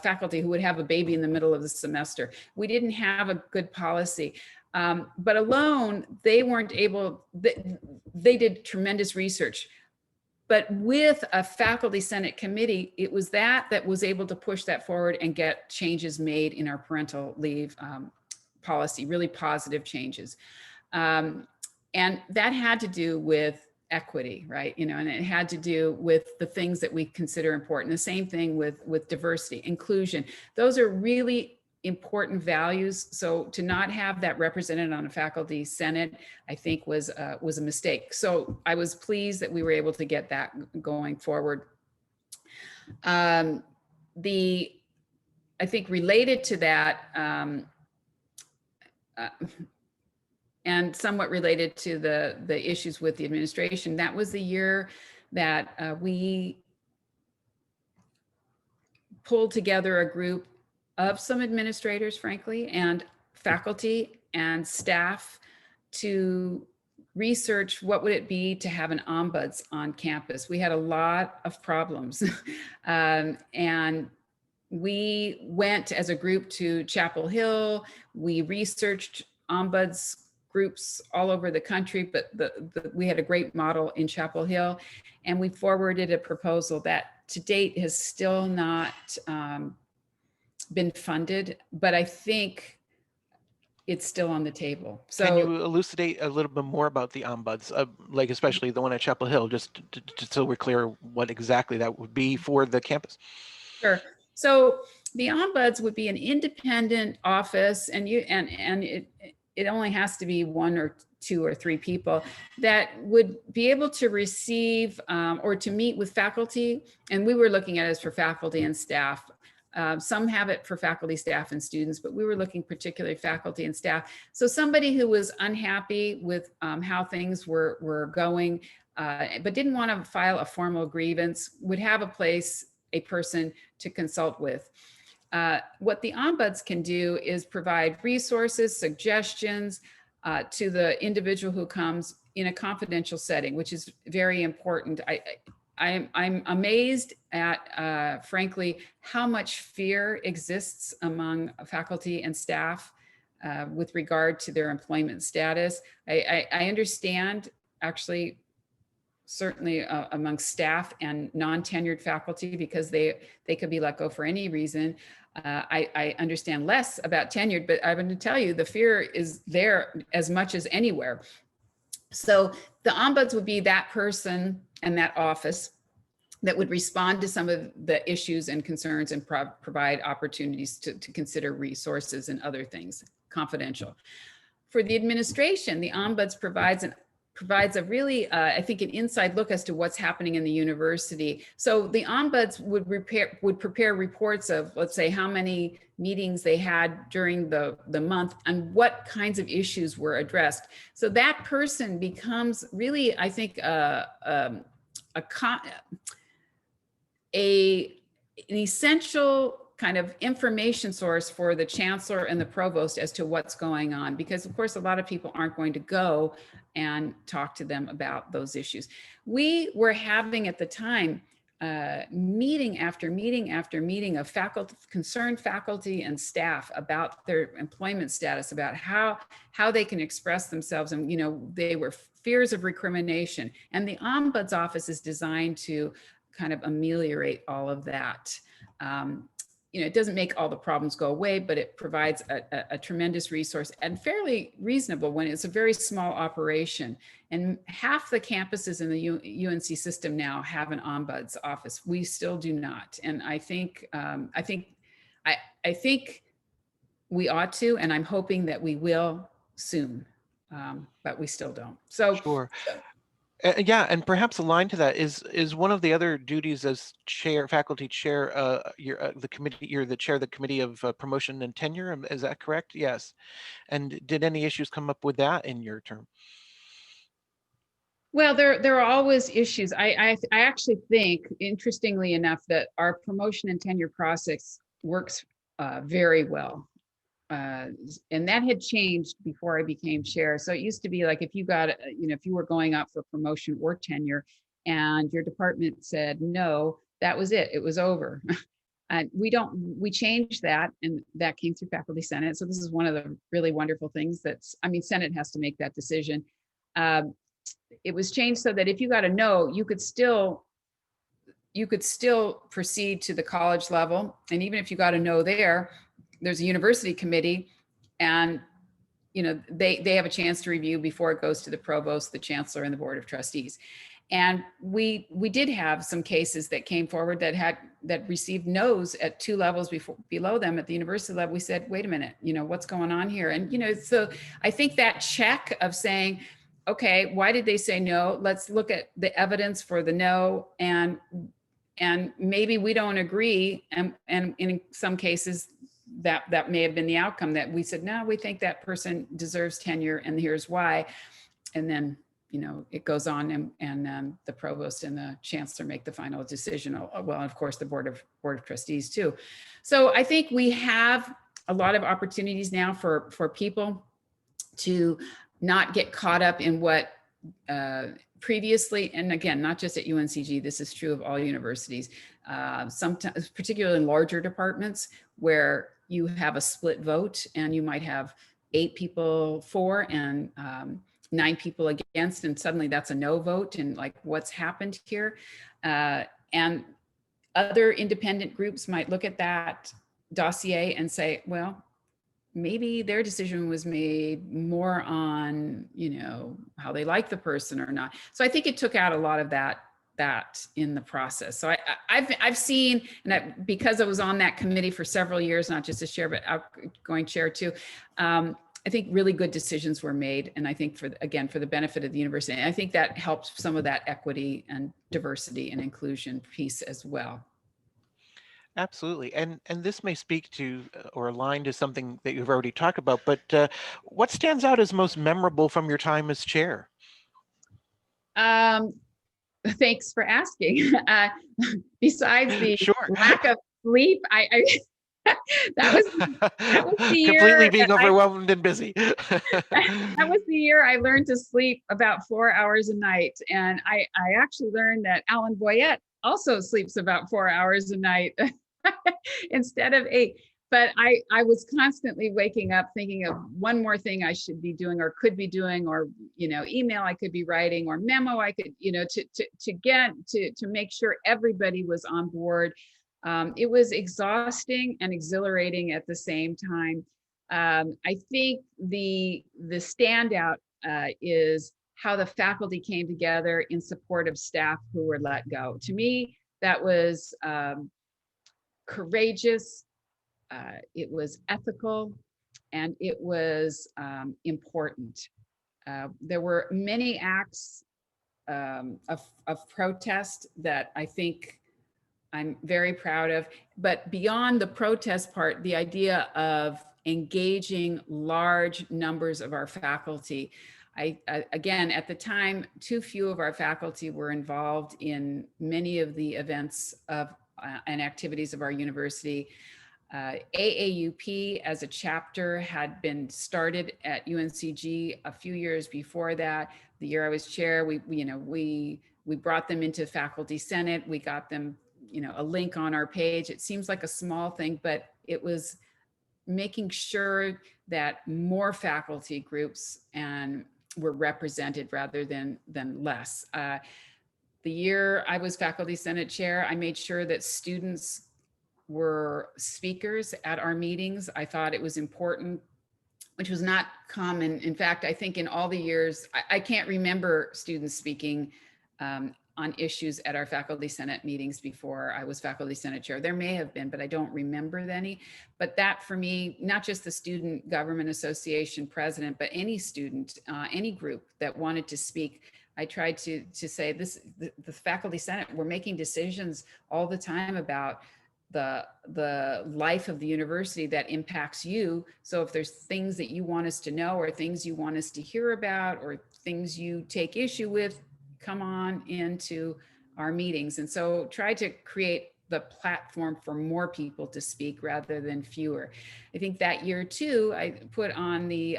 faculty who would have a baby in the middle of the semester. We didn't have a good policy. But alone, they weren't able, they did tremendous research. But with a faculty senate committee, it was that was able to push that forward and get changes made in our parental leave policy, really positive changes. And that had to do with equity, right? And it had to do with the things that we consider important. The same thing with diversity, inclusion. Those are really important values. So to not have that represented on a faculty senate, I think was a mistake. So I was pleased that we were able to get that going forward. I think related to that, uh, and somewhat related to the issues with the administration, that was the year that we pulled together a group of some administrators, frankly, and faculty and staff to research what would it be to have an ombuds on campus. We had a lot of problems. And we went as a group to Chapel Hill. We researched ombuds groups all over the country, but we had a great model in Chapel Hill, and we forwarded a proposal that to date has still not been funded, but I think it's still on the table. Can So you elucidate a little bit more about the ombuds, like especially the one at Chapel Hill, just so we're clear what exactly that would be for the campus? sure. So the ombuds would be an independent office, and it only has to be one or two or three people that would be able to receive or to meet with faculty. And we were looking at it as for faculty and staff. Some have it for faculty, staff, and students, but we were looking particularly faculty and staff. So somebody who was unhappy with how things were going, but didn't want to file a formal grievance, would have a place, a person to consult with. What the ombuds can do is provide resources, suggestions to the individual who comes in a confidential setting, which is very important. I'm amazed at, frankly, how much fear exists among faculty and staff with regard to their employment status. I understand, actually, certainly among staff and non-tenured faculty, because they could be let go for any reason. I understand less about tenured, but I'm going to tell you the fear is there as much as anywhere. So the ombuds would be that person and that office that would respond to some of the issues and concerns and provide opportunities to consider resources and other things, confidential. For the administration, the ombuds provides a really, I think, an inside look as to what's happening in the university. So the ombuds would prepare reports of, let's say, how many meetings they had during the month and what kinds of issues were addressed. So that person becomes really, I think, an essential kind of information source for the chancellor and the provost as to what's going on, because of course a lot of people aren't going to go and talk to them about those issues. We were having at the time meeting after meeting after meeting of faculty, concerned faculty and staff about their employment status, about how they can express themselves, and they were fears of recrimination, and the ombuds office is designed to kind of ameliorate all of that. It doesn't make all the problems go away, but it provides a tremendous resource and fairly reasonable when it's a very small operation. And half the campuses in the UNC system now have an ombuds office. We still do not. And I think we ought to, and I'm hoping that we will soon, but we still don't. So Sure. Yeah, and perhaps aligned to that is one of the other duties as faculty chair. You're the committee. You're the chair of the committee of promotion and tenure. Is that correct? Yes. And did any issues come up with that in your term? well, there are always issues. I actually think, interestingly enough, that our promotion and tenure process works very well. And that had changed before I became chair. So it used to be like, if you got, if you were going up for promotion or tenure and your department said no, that was it. It was over. And we changed that, and that came through faculty senate. So this is one of the really wonderful things Senate has to make that decision. It was changed so that if you got a no, you could still proceed to the college level. And even if you got a no there, there's a university committee, and they have a chance to review before it goes to the provost, the chancellor, and the board of trustees. And we did have some cases that came forward that received no's at two levels below them at the university level. We said, wait a minute, what's going on here? And so I think that check of saying, okay, why did they say no? Let's look at the evidence for the no, and maybe we don't agree, and in some cases that may have been the outcome, that we said, no, we think that person deserves tenure and here's why. And then, it goes on, and the provost and the chancellor make the final decision. Well, of course, the board of trustees too. So I think we have a lot of opportunities now for people to not get caught up in what previously, and again, not just at UNCG, this is true of all universities, sometimes, particularly in larger departments where you have a split vote and you might have 8 people for and 9 people against, and suddenly that's a no vote, and like, what's happened here? And other independent groups might look at that dossier and say, well, maybe their decision was made more on, how they like the person or not. So I think it took out a lot of that in the process. So I've seen, and because I was on that committee for several years, not just as chair, but outgoing chair too, I think really good decisions were made. And I think for the benefit of the university, and I think that helped some of that equity and diversity and inclusion piece as well. Absolutely. And this may speak to or align to something that you've already talked about, but what stands out as most memorable from your time as chair? Thanks for asking. Besides the Sure. lack of sleep, I that was the Completely year being overwhelmed and busy. that was the year I learned to sleep about 4 hours a night. And I actually learned that Alan Boyette also sleeps about 4 hours a night instead of 8. But I was constantly waking up thinking of one more thing I should be doing or could be doing, or, email I could be writing, or memo I could, to make sure everybody was on board. It was exhausting and exhilarating at the same time. I think the standout is how the faculty came together in support of staff who were let go. To me, that was courageous, it was ethical, and it was important. There were many acts of protest that I think I'm very proud of. But beyond the protest part, the idea of engaging large numbers of our faculty. Again, at the time, too few of our faculty were involved in many of the events of and activities of our university. AAUP as a chapter had been started at UNCG a few years before that. The year I was chair, we brought them into faculty senate. We got them, a link on our page. It seems like a small thing, but it was making sure that more faculty groups and were represented rather than less. The year I was faculty senate chair, I made sure that students were speakers at our meetings. I thought it was important, which was not common. In fact, I think in all the years, I can't remember students speaking on issues at our faculty senate meetings before I was faculty senate chair. There may have been, but I don't remember any. But that for me, not just the Student Government Association president, but any student, any group that wanted to speak, I tried to say the faculty senate, we're making decisions all the time about the life of the university that impacts you. So if there's things that you want us to know, or things you want us to hear about, or things you take issue with, come on into our meetings. And so try to create the platform for more people to speak rather than fewer. I think that year too, I put on the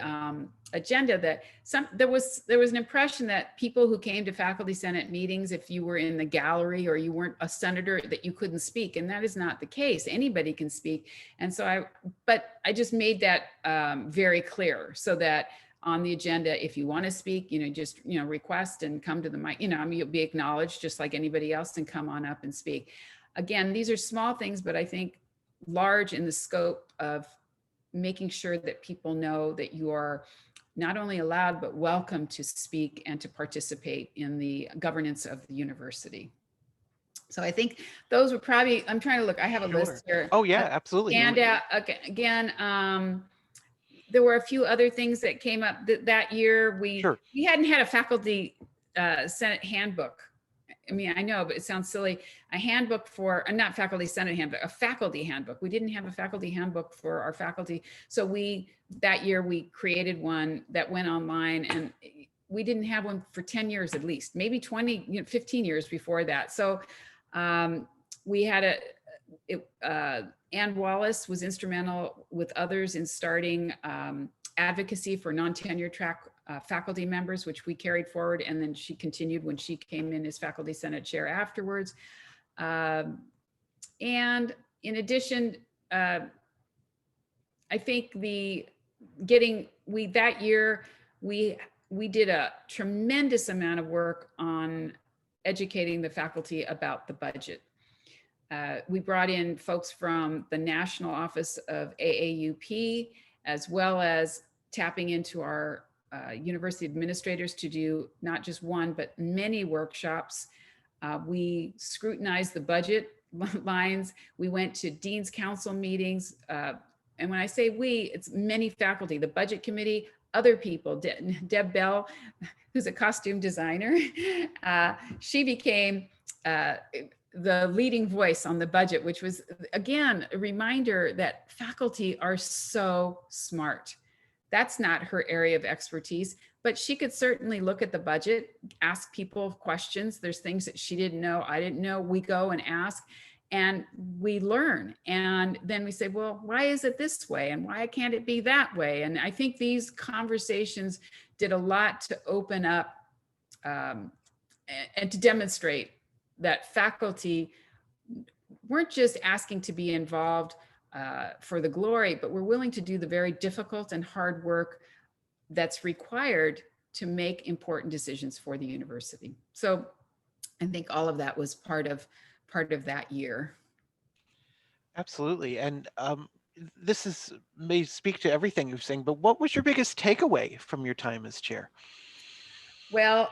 agenda that there was an impression that people who came to faculty senate meetings, if you were in the gallery or you weren't a senator, that you couldn't speak, and that is not the case. Anybody can speak. And so I just made that very clear, so that on the agenda, if you want to speak, just request and come to the mic. You'll be acknowledged just like anybody else, and come on up and speak. Again, these are small things, but I think large in the scope of making sure that people know that you are not only allowed, but welcome to speak and to participate in the governance of the university. So I think those were probably, I'm trying to look, I have a list here. Oh yeah, absolutely. And again, there were a few other things that came up that year. We hadn't had a faculty senate handbook I mean, I know, but it sounds silly. A handbook for, not faculty senate handbook, a faculty handbook. We didn't have a faculty handbook for our faculty. So that year we created one that went online, and we didn't have one for 10 years at least, maybe 20, 15 years before that. So we had Ann Wallace was instrumental with others in starting advocacy for non-tenure track faculty members, which we carried forward. And then she continued when she came in as faculty senate chair afterwards. And in addition, I think that year, we did a tremendous amount of work on educating the faculty about the budget. We brought in folks from the National Office of AAUP, as well as tapping into our university administrators to do not just one, but many workshops. We scrutinized the budget lines. We went to Dean's Council meetings. And when I say we, it's many faculty, the budget committee, other people, Deb Bell, who's a costume designer. She became the leading voice on the budget, which was, again, a reminder that faculty are so smart. That's not her area of expertise, but she could certainly look at the budget, ask people questions. There's things that she didn't know, I didn't know. We go and ask, and we learn. And then we say, well, why is it this way? And why can't it be that way? And I think these conversations did a lot to open up and to demonstrate that faculty weren't just asking to be involved for the glory, but we're willing to do the very difficult and hard work that's required to make important decisions for the university. So I think all of that was part of that year. Absolutely. And may speak to everything you're saying, but what was your biggest takeaway from your time as chair? Well,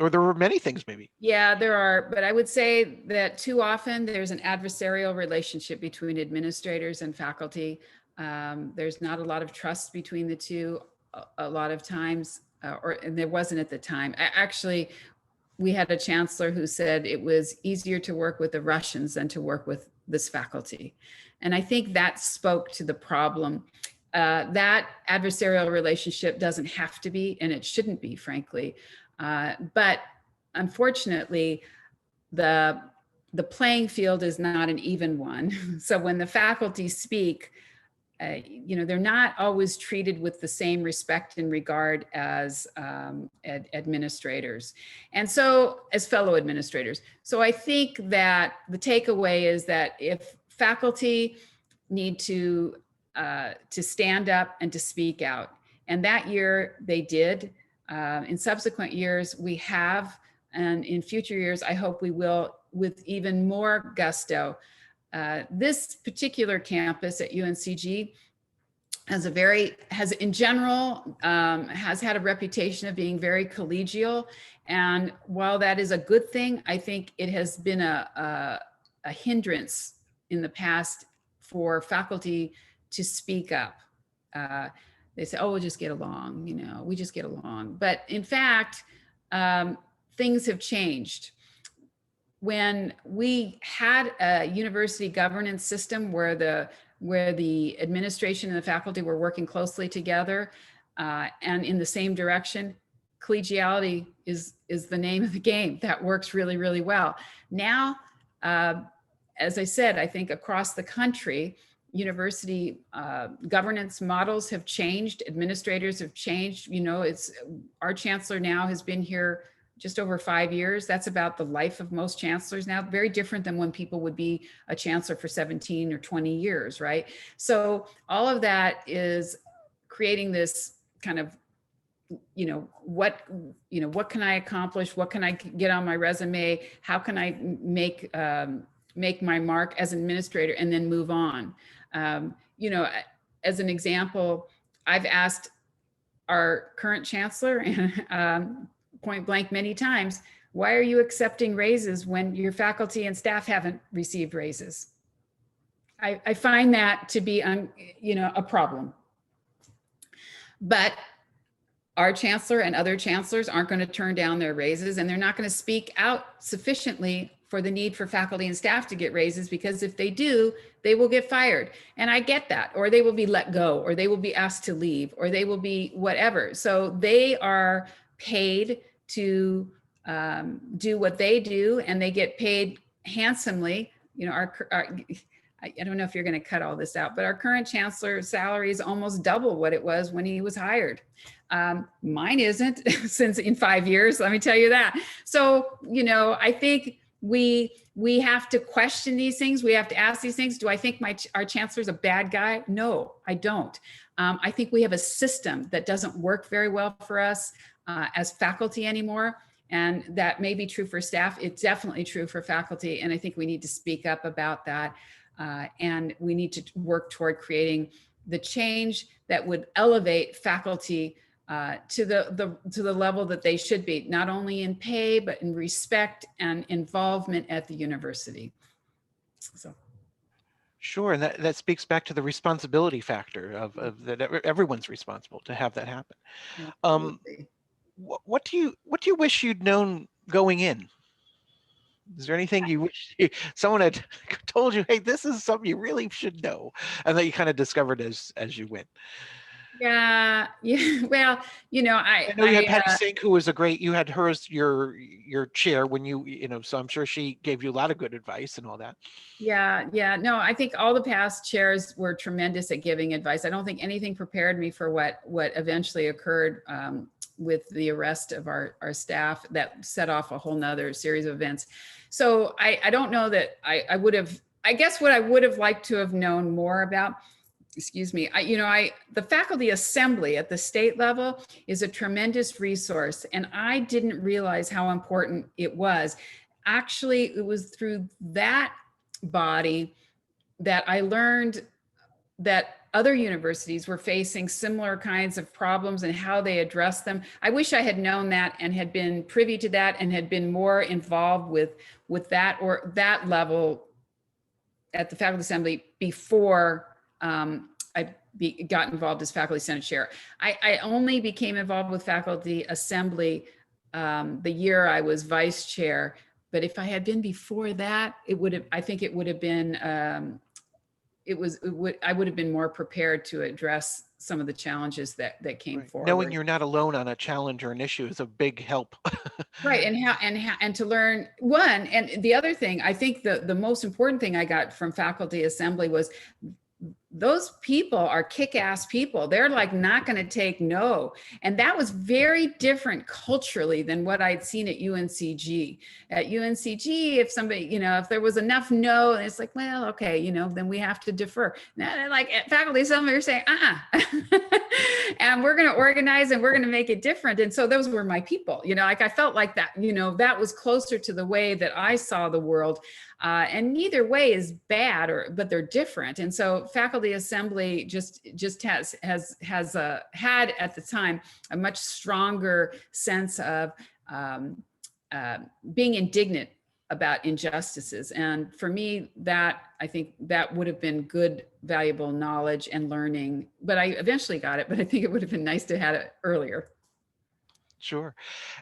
or there were many things maybe. Yeah, there are, but I would say that too often there's an adversarial relationship between administrators and faculty. There's not a lot of trust between the two a lot of times, and there wasn't at the time. Actually, we had a chancellor who said it was easier to work with the Russians than to work with this faculty. And I think that spoke to the problem. That adversarial relationship doesn't have to be, and it shouldn't be, frankly. But unfortunately, the playing field is not an even one. So when the faculty speak, they're not always treated with the same respect and regard as administrators, and so as fellow administrators. So I think that the takeaway is that if faculty need to stand up and to speak out, and that year they did. In subsequent years, we have, and in future years, I hope we will with even more gusto. This particular campus at UNCG has in general had a reputation of being very collegial. And while that is a good thing, I think it has been a hindrance in the past for faculty to speak up. They say, oh, we'll just get along, we just get along. But in fact, things have changed. When we had a university governance system where the administration and the faculty were working closely together and in the same direction, collegiality is the name of the game. That works really, really well. Now, as I said, I think across the country, university governance models have changed, administrators have changed. Our chancellor now has been here just over 5 years. That's about the life of most chancellors now, very different than when people would be a chancellor for 17 or 20 years, right? So all of that is creating this kind of, what can I accomplish? What can I get on my resume? How can I make my mark as an administrator and then move on? As an example, I've asked our current chancellor point blank many times, why are you accepting raises when your faculty and staff haven't received raises? I find that to be, a problem. But our chancellor and other chancellors aren't going to turn down their raises, and they're not going to speak out sufficiently for the need for faculty and staff to get raises, because if they do, they will get fired. And I get that, or they will be let go, or they will be asked to leave, or they will be whatever. So they are paid to do what they do, and they get paid handsomely. You know, I don't know if you're going to cut all this out, but our current chancellor's salary is almost double what it was when he was hired. Mine isn't since in 5 years, let me tell you that. So, you know, I think we have to question these things. We have to ask these things. Do I think our chancellor's a bad guy? No, I don't. I think we have a system that doesn't work very well for us as faculty anymore. And that may be true for staff. It's definitely true for faculty. And I think we need to speak up about that. And we need to work toward creating the change that would elevate faculty to the level that they should be, not only in pay, but in respect and involvement at the university. So. Sure, and that speaks back to the responsibility factor of that everyone's responsible to have that happen. What do you wish you'd known going in? Is there anything you wish someone had told you, hey, this is something you really should know, and that you kind of discovered as you went? Yeah. Well, you know, I know you had Patty Sink, who was you had her as your chair when you know, so I'm sure she gave you a lot of good advice and all that. Yeah. No, I think all the past chairs were tremendous at giving advice. I don't think anything prepared me for what eventually occurred with the arrest of our staff that set off a whole nother series of events. So I don't know that I would have, I guess what I would have liked to have known more about, excuse me, the faculty assembly at the state level is a tremendous resource. And I didn't realize how important it was. Actually, it was through that body that I learned that other universities were facing similar kinds of problems and how they addressed them. I wish I had known that and had been privy to that and had been more involved with that or that level at the faculty assembly before got involved as faculty senate chair. I only became involved with faculty assembly the year I was vice chair. But if I had been before that, I think it would have been, I would have been more prepared to address some of the challenges that came forward. Knowing you're not alone on a challenge or an issue is a big help. Right, and to learn one, and the other thing, I think the most important thing I got from faculty assembly was those people are kick-ass people. They're like not going to take no. And that was very different culturally than what I'd seen at UNCG. At UNCG, if somebody, if there was enough no, it's like, well, okay, then we have to defer. Now, like at faculty assembly, you're saying, and we're going to organize and we're going to make it different. And so those were my people, like I felt like that, that was closer to the way that I saw the world. And neither way is bad, but they're different. And so faculty assembly just has had at the time a much stronger sense of being indignant about injustices. And for me, I think that would have been good, valuable knowledge and learning. But I eventually got it, but I think it would have been nice to have it earlier. Sure.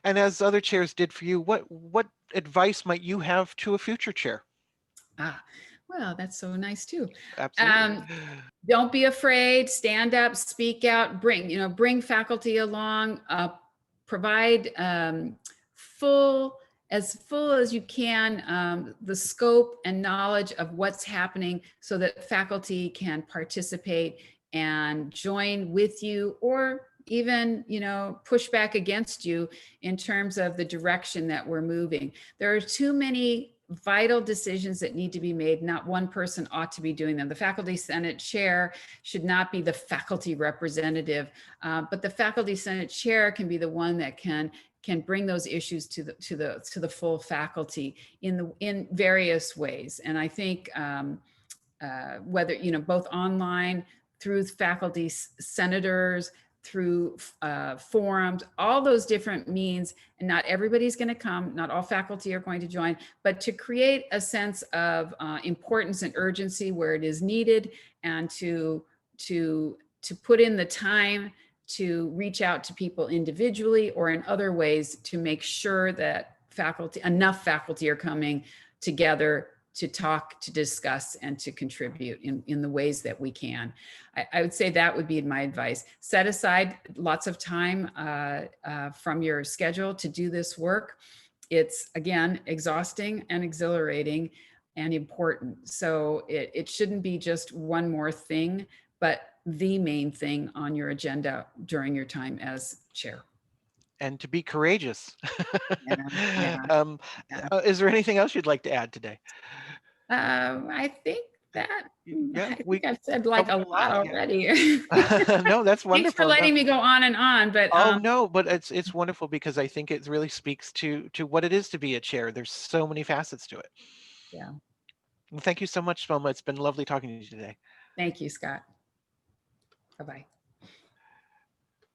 And as other chairs did for you, what advice might you have to a future chair? Well, that's so nice too. Absolutely. Don't be afraid, stand up, speak out, bring faculty along, provide full as you can, the scope and knowledge of what's happening so that faculty can participate and join with you, or even, push back against you in terms of the direction that we're moving. There are too many vital decisions that need to be made. Not one person ought to be doing them. The faculty senate chair should not be the faculty representative, but the faculty senate chair can be the one that can bring those issues to the full faculty in various ways. And I think whether both online, through faculty senators, through forums, all those different means, and not everybody's going to come, not all faculty are going to join, but to create a sense of importance and urgency where it is needed, and to put in the time to reach out to people individually or in other ways to make sure that enough faculty are coming together to talk, to discuss, and to contribute in the ways that we can. I would say that would be my advice. Set aside lots of time from your schedule to do this work. It's, again, exhausting and exhilarating and important. So it shouldn't be just one more thing, but the main thing on your agenda during your time as chair. And to be courageous. Yeah, yeah, um, yeah. is there anything else you'd like to add today? I think that Yeah, I we think I've said like covered a a lot lot. Yeah. already. No, that's Thanks for wonderful. No. letting me go on, but Oh no, but it's wonderful because I think it really speaks to what it is to be a chair. There's so many facets to it. yeah. Well, thank you so much, Spoma. It's been lovely talking to you today. Thank you, Scott. Bye-bye.